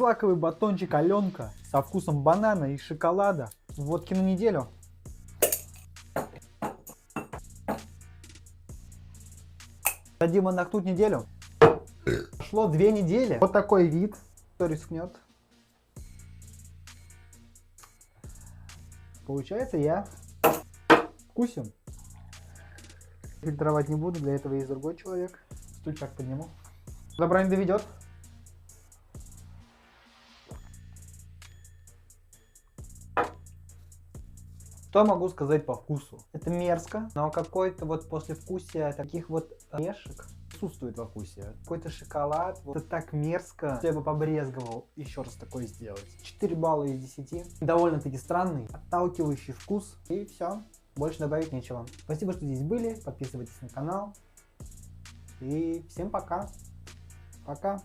Лаковый батончик Аленка со вкусом банана и шоколада. Водки на неделю. Дадим отдохнуть неделю. Прошло 2 недели. Вот такой вид. Кто рискнет? Получается, я вкусен. Фильтровать не буду, для этого есть другой человек. Стульчак подниму. Добра не доведет. Что могу сказать по вкусу? Это мерзко, но какой-то вот послевкусие таких вот орешек присутствует во вкусе. Какой-то шоколад. Вот это так мерзко, что я бы побрезговал еще раз такое сделать. 4 балла из 10. Довольно-таки странный, отталкивающий вкус. И все. Больше добавить нечего. Спасибо, что здесь были. Подписывайтесь на канал. И всем пока. Пока.